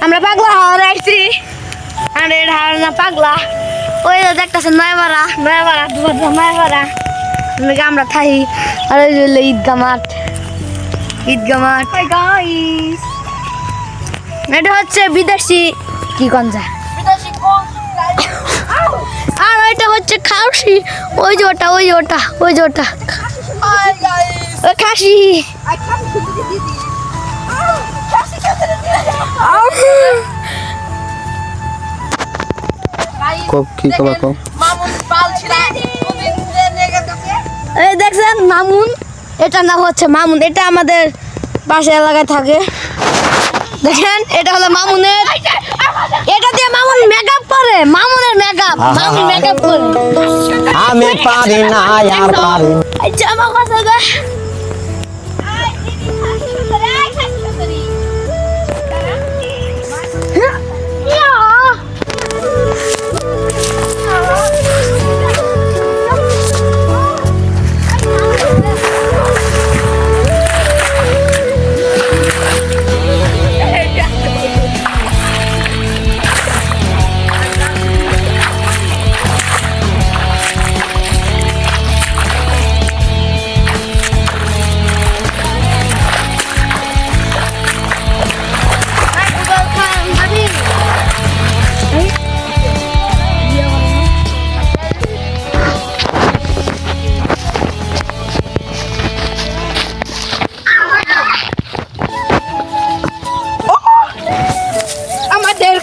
আমরা পাগলা হাওড়া আইছি আরে হাওড়া না পাগলা ওই দেখতেছে নয়মারা আমরা থাই আর ওই যে ঈদগা মাঠ এটা হচ্ছে বিদেশি কি গঞ্জা আর ওইটা হচ্ছে খাসি ওই যে ওটা খাসি এই দেখছেন মামুন, এটা নাম হচ্ছে মামুন, এটা আমাদের পাশে এলাকায় থাকে। দেখেন এটা হলো মামুনের, এটা দিয়ে মামুন মেকআপ করে, মামুনের মেকআপ, মামুন মেকআপ করে। আমি পারি না আর পারি আচ্ছা আমার কথা দে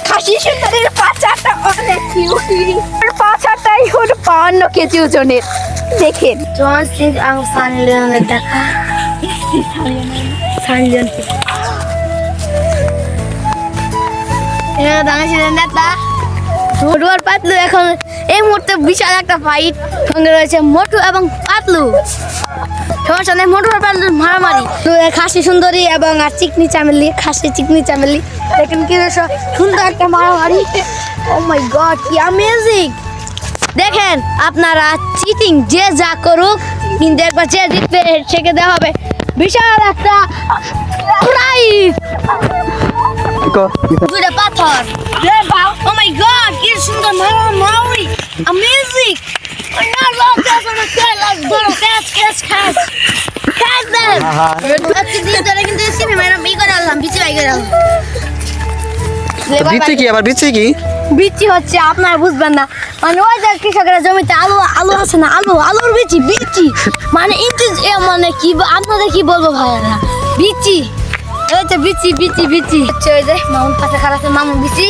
খাসি সুন্দরের পাঁচাটা অনেক কিউটি, পাঁচাটাই হলো 52 কেজি ওজনের। দেখেন দেখা নেতা মোটু আর পাতলু এখন এই মুহূর্তে বিশাল একটা ফাইট সঙ্গে রয়েছে মোটু এবং পাতলু। সমস্যা নেই, মোটু আর পাতলু মারামারি। খাসি সুন্দরী এবং আর চিকনি চামেলি, খাসি চিকনি চামেলি, দেখেন কি সুন্দর একটা মারামারি। ও মাই গড কি অ্যামেজিং! দেখেন আপনারা চিটিং যে যা করুক, কিন্তু একবার যে জিতবে সেকে দেওয়া হবে বিশাল একটা প্রাইজ। দুইটা পাথর। ও মাই গড কি সুন্দর মারামারি, অ্যামেজিং! বিচি হচ্ছে আপনারা বুঝবেন না, মানে ওই যে কৃষকেরা জমিতে আলু আছে না, আলুর বিচি মানে মানে কি আপনাদের কি বলবো ভাইয়ারা, বিচি বিচি হচ্ছে ওই যে মামুন পাশে খারাপ মামুন বিচি